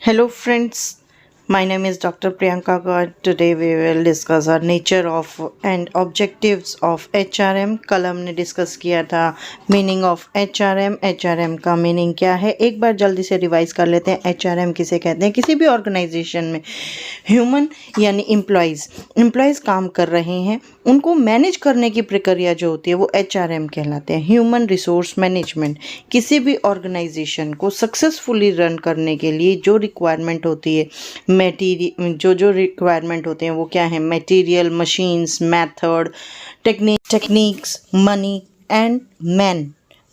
Hello friends, my name is Dr. Priyanka Gaur. Today we will discuss our nature of and objectives of HRM. कल हमने discuss किया था meaning of HRM. HRM का meaning क्या है, एक बार जल्दी से रिवाइज कर लेते हैं. HRM किसे कहते हैं? किसी भी ऑर्गेनाइजेशन में ह्यूमन यानी एम्प्लॉयज़ काम कर रहे हैं, उनको मैनेज करने की प्रक्रिया जो होती है वो HRM कहलाते हैं, ह्यूमन रिसोर्स मैनेजमेंट. किसी भी ऑर्गेनाइजेशन को सक्सेसफुली रन करने के लिए जो रिक्वायरमेंट होती है, जो रिक्वायरमेंट होते हैं वो क्या है? Material, machines, method, techniques, money and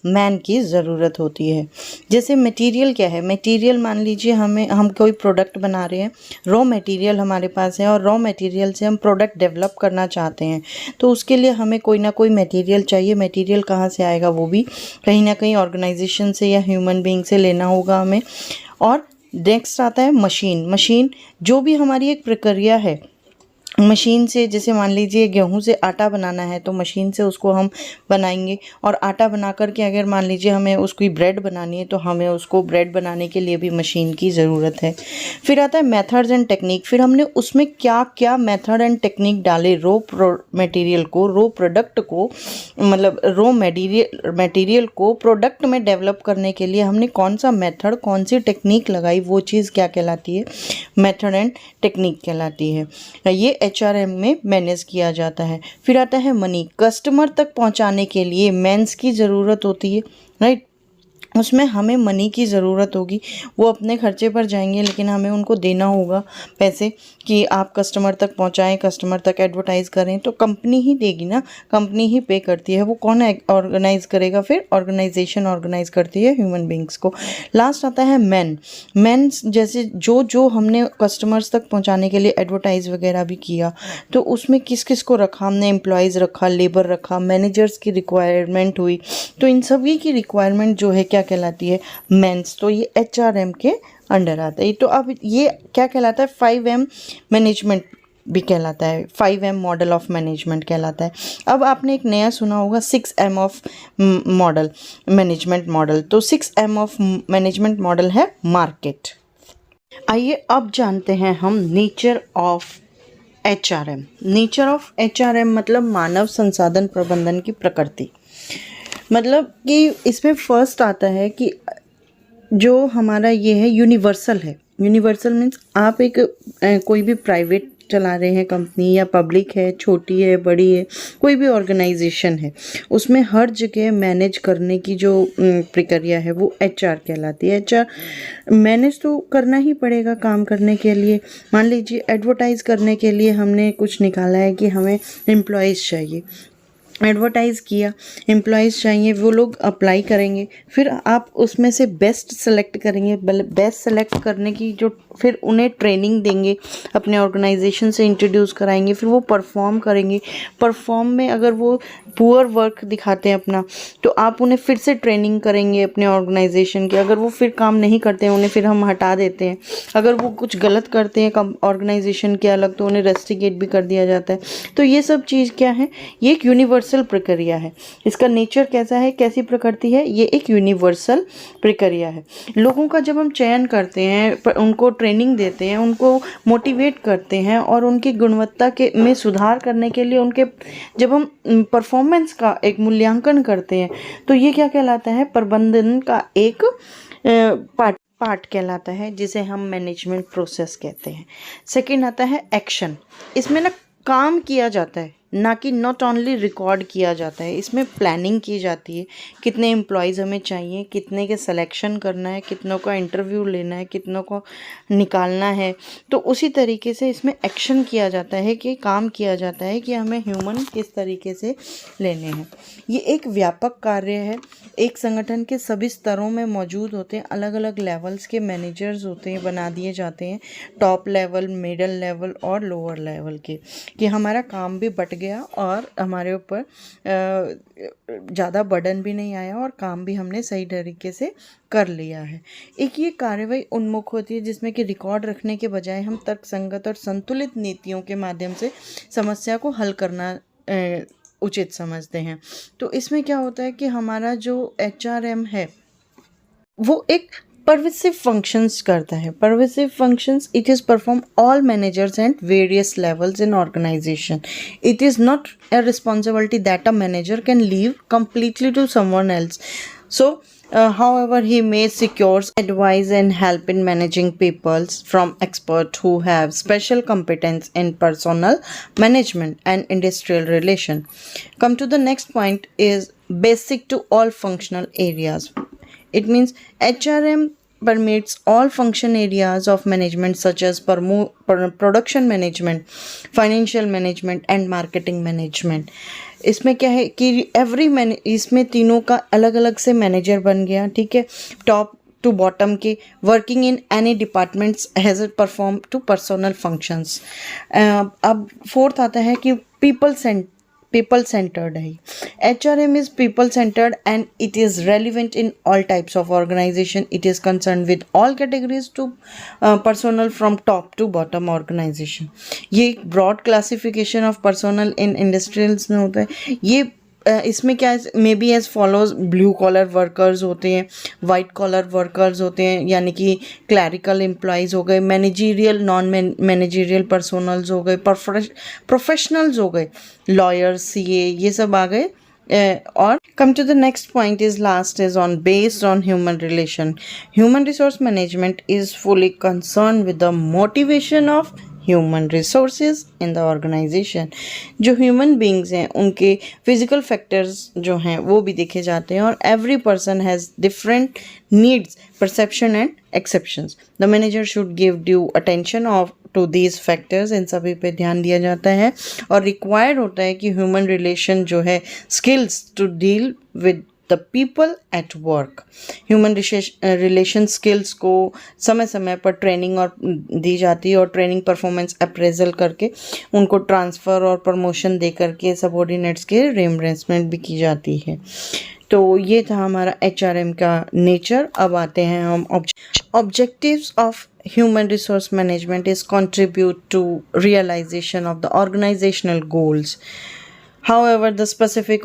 man की ज़रूरत होती है. जैसे मटेरियल क्या है? मटेरियल मान लीजिए हम कोई प्रोडक्ट बना रहे हैं, रॉ मटेरियल हमारे पास है और रॉ मटेरियल से हम प्रोडक्ट डेवलप करना चाहते हैं, तो उसके लिए हमें कोई ना कोई मटेरियल चाहिए. मटेरियल कहाँ से आएगा? वो भी कहीं ना कहीं ऑर्गेनाइजेशन से या ह्यूमन बीइंग से लेना होगा हमें. और नेक्स्ट आता है मशीन, जो भी हमारी एक प्रक्रिया है. मशीन से, जैसे मान लीजिए गेहूं से आटा बनाना है तो मशीन से उसको हम बनाएंगे, और आटा बना करके अगर मान लीजिए हमें उसकी ब्रेड बनानी है तो हमें उसको ब्रेड बनाने के लिए भी मशीन की ज़रूरत है. फिर आता है मेथड्स एंड टेक्निक. फिर हमने उसमें क्या क्या मेथड एंड टेक्निक डाले, रॉ मटेरियल को, रॉ प्रोडक्ट को, मतलब रॉ मटेरियल को प्रोडक्ट में डेवलप करने के लिए हमने कौन सा मेथड, कौन सी टेक्निक लगाई, वो चीज़ क्या कहलाती है? मेथड एंड टेक्निक कहलाती है. ये HRM में मैनेज किया जाता है. फिर आता है मनी. कस्टमर तक पहुंचाने के लिए मैन्स की ज़रूरत होती है, राइट. उसमें हमें मनी की ज़रूरत होगी. वो अपने खर्चे पर जाएंगे लेकिन हमें उनको देना होगा पैसे कि आप कस्टमर तक पहुंचाएं, कस्टमर तक एडवर्टाइज़ करें, तो कंपनी ही देगी ना, कंपनी ही पे करती है. वो कौन ऑर्गेनाइज़ करेगा? फिर ऑर्गेनाइजेशन ऑर्गेनाइज़ करती है ह्यूमन बींग्स को. लास्ट आता है मैन. जैसे जो हमने कस्टमर्स तक पहुँचाने के लिए एडवर्टाइज़ वगैरह भी किया, तो उसमें किस किस को रखा हमने? एम्प्लॉयज़ रखा, लेबर रखा, मैनेजर्स की रिक्वायरमेंट हुई. तो इन सभी की रिक्वायरमेंट जो है क्या कहलाती है? मेंस. तो ये HRM के अंडर आता है. तो अब ये क्या कहलाता है? 5M मैनेजमेंट भी कहलाता है, 5M मॉडल ऑफ मैनेजमेंट कहलाता है. अब आपने एक नया सुना होगा 6M of model, management model. तो 6M ऑफ मैनेजमेंट मॉडल है मार्केट. आइए अब जानते हैं हम nature of HRM. Nature of HRM मतलब मानव संसाधन प्रबंधन की प्रकृति. मतलब कि इसमें फर्स्ट आता है कि जो हमारा ये है यूनिवर्सल है. यूनिवर्सल मीन्स आप एक कोई भी प्राइवेट चला रहे हैं कंपनी, या पब्लिक है, छोटी है, बड़ी है, कोई भी ऑर्गेनाइजेशन है, उसमें हर जगह मैनेज करने की जो प्रक्रिया है वो HR कहलाती है. HR मैनेज तो करना ही पड़ेगा काम करने के लिए. मान लीजिए एडवर्टाइज़ करने के लिए हमने कुछ निकाला है कि हमें एम्प्लॉयज़ चाहिए, एडवर्टाइज़ किया, एम्प्लॉयज़ चाहिए, वो लोग अप्लाई करेंगे, फिर आप उसमें से बेस्ट सेलेक्ट करेंगे. बेस्ट सेलेक्ट करने की जो, फिर उन्हें ट्रेनिंग देंगे, अपने ऑर्गेनाइजेशन से इंट्रोड्यूस कराएंगे, फिर वो परफॉर्म करेंगे. परफॉर्म में अगर वो पुअर वर्क दिखाते हैं अपना, तो आप उन्हें फिर से ट्रेनिंग करेंगे अपने ऑर्गेनाइजेशन की. अगर वो फिर काम नहीं करते हैं, उन्हें फिर हम हटा देते हैं. अगर वो कुछ गलत करते हैं ऑर्गेनाइजेशन के अलग, तो उन्हें रेस्टिकेट भी कर दिया जाता है. तो ये सब चीज़ क्या है? ये एक यूनिवर्सल प्रक्रिया है. इसका नेचर कैसा है, कैसी प्रकृति है? ये एक यूनिवर्सल प्रक्रिया है. लोगों का जब हम चयन करते हैं, उनको ट्रेनिंग देते हैं, उनको मोटिवेट करते हैं, और उनकी गुणवत्ता में सुधार करने के लिए उनके जब हम परफॉर्मेंस का एक मूल्यांकन करते हैं, तो ये क्या कहलाता है? प्रबंधन का एक पार्ट कहलाता है, जिसे हम मैनेजमेंट प्रोसेस कहते हैं. सेकंड आता है एक्शन. इसमें ना काम किया जाता है, ना कि नॉट ओनली रिकॉर्ड किया जाता है. इसमें प्लानिंग की जाती है, कितने एम्प्लॉयज़ हमें चाहिए, कितने के सिलेक्शन करना है, कितनों का इंटरव्यू लेना है, कितनों को निकालना है. तो उसी तरीके से इसमें एक्शन किया जाता है, कि काम किया जाता है कि हमें ह्यूमन किस तरीके से लेने हैं. ये एक व्यापक कार्य है. एक संगठन के सभी स्तरों में मौजूद होते हैं, अलग अलग लेवल्स के मैनेजर्स होते हैं, बना दिए जाते हैं, टॉप लेवल, मिडल लेवल और लोअर लेवल के, कि हमारा काम भी बट गया और हमारे ऊपर ज़्यादा बर्डन भी नहीं आया, और काम भी हमने सही तरीके से कर लिया है. एक ये कार्यवाही उन्मुख होती है, जिसमें कि रिकॉर्ड रखने के बजाय हम तर्कसंगत और संतुलित नीतियों के माध्यम से समस्या को हल करना उचित समझते हैं. तो इसमें क्या होता है कि हमारा जो HRM है वो एक pervasive functions करता है. Pervasive functions, it is perform all managers and various levels in organization. It is not a responsibility that a manager can leave completely to someone else. So however, he may secures advice and help in managing peoples from experts who have special competence in personal management and industrial relation. Come to the next point is basic to all functional areas. It means HRM permits all function areas of management such as production management, financial management and marketing management. इसमें क्या है कि इसमें तीनों का अलग अलग से मैनेजर बन गया, ठीक है, टॉप टू बॉटम के, working in any departments has it perform to personal functions. अब फोर्थ आता है कि people centered है. HRM is people centered and it is relevant in all types of organization. It is concerned with all categories to personnel from top to bottom organization. ये एक broad classification of personnel in industrials में होता है. ये इसमें क्या है, may be as follows, blue collar workers होते हैं, वाइट कॉलर वर्कर्स होते हैं, यानी कि क्लैरिकल एम्प्लॉयज़ हो गए, मैनेजीरियल नॉन मैनेजीरियल पर्सोनल्स हो गए, प्रोफेशनल्स हो गए, लॉयर्स, सीए, ये सब आ गए. और come to the next point is last is on based on human relation. Human resource management is fully concerned with the motivation of human resources in the organisation. जो human beings हैं उनके physical factors जो हैं वो भी देखे जाते हैं, और every person has different needs, perception and exceptions. The manager should give due attention of to these factors. इन सभी पे ध्यान दिया जाता है, और रिक्वायर्ड होता है कि ह्यूमन रिलेशन जो है, skills to deal with the people at work. Human relation skills को समय समय पर ट्रेनिंग और दी जाती है, और ट्रेनिंग परफॉर्मेंस अप्रेजल करके उनको ट्रांसफ़र और प्रमोशन दे करके सबऑर्डिनेट्स के रिइंबर्समेंट भी की जाती है. तो ये था हमारा HRM का नेचर. अब आते हैं हम objectives of human resource management is contribute to realization of the organizational goals. However, the specific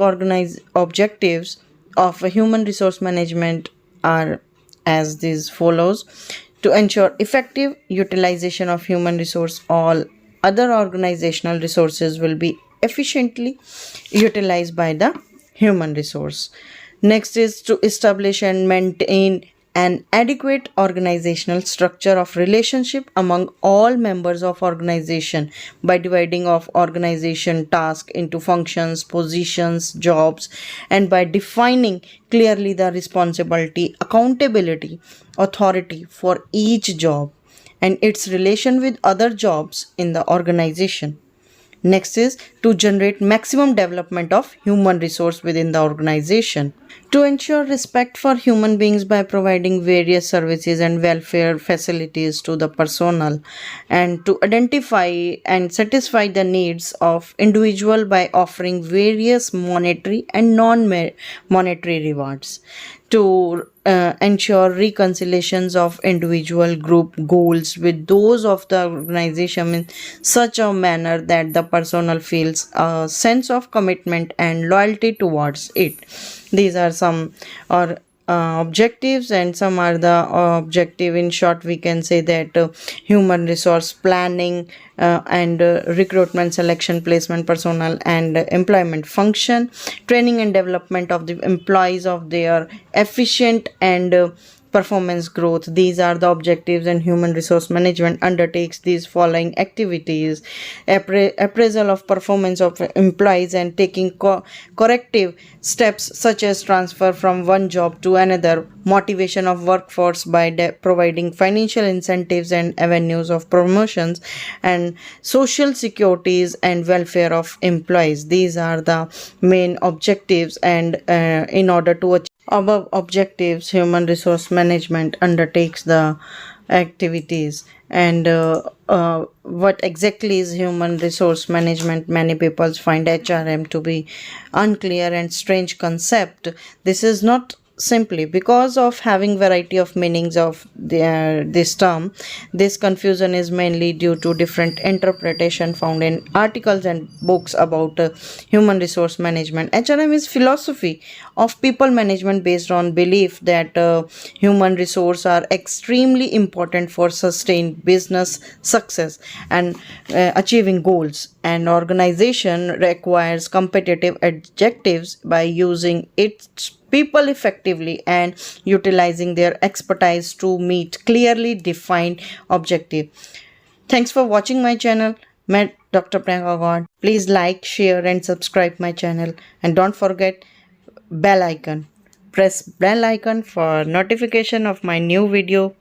objectives of human resource management are as these follows: to ensure effective utilization of human resource, all other organizational resources will be efficiently utilized by the human resource. Next is to establish and maintain an adequate organizational structure of relationship among all members of organization by dividing of organization task into functions, positions, jobs, and by defining clearly the responsibility, accountability, authority for each job and its relation with other jobs in the organization. Next is to generate maximum development of human resource within the organization. To ensure respect for human beings by providing various services and welfare facilities to the personnel, and to identify and satisfy the needs of individual by offering various monetary and non-monetary rewards. To ensure reconciliations of individual group goals with those of the organization in such a manner that the personnel feels a sense of commitment and loyalty towards it. These are some objectives, and some are the objective. In short, we can say that human resource planning and recruitment, selection, placement, personnel and employment function, training and development of the employees of their efficient and performance growth. These are the objectives, and human resource management undertakes these following activities: appraisal of performance of employees and taking corrective steps such as transfer from one job to another, motivation of workforce by providing financial incentives and avenues of promotions, and social securities and welfare of employees. These are the main objectives, and in order to achieve above objectives, human resource management undertakes the activities. And what exactly is human resource management? Many people find HRM to be unclear and strange concept. This is not simply because of having variety of meanings of this term. This confusion is mainly due to different interpretation found in articles and books about human resource management. HRM is philosophy of people management based on belief that human resources are extremely important for sustained business success and achieving goals. An organization requires competitive objectives by using its people effectively and utilizing their expertise to meet clearly defined objective. Thanks for watching my channel. Met Dr. Priyanka God. Please like, share and subscribe my channel, and don't forget bell icon. Press bell icon for notification of my new video.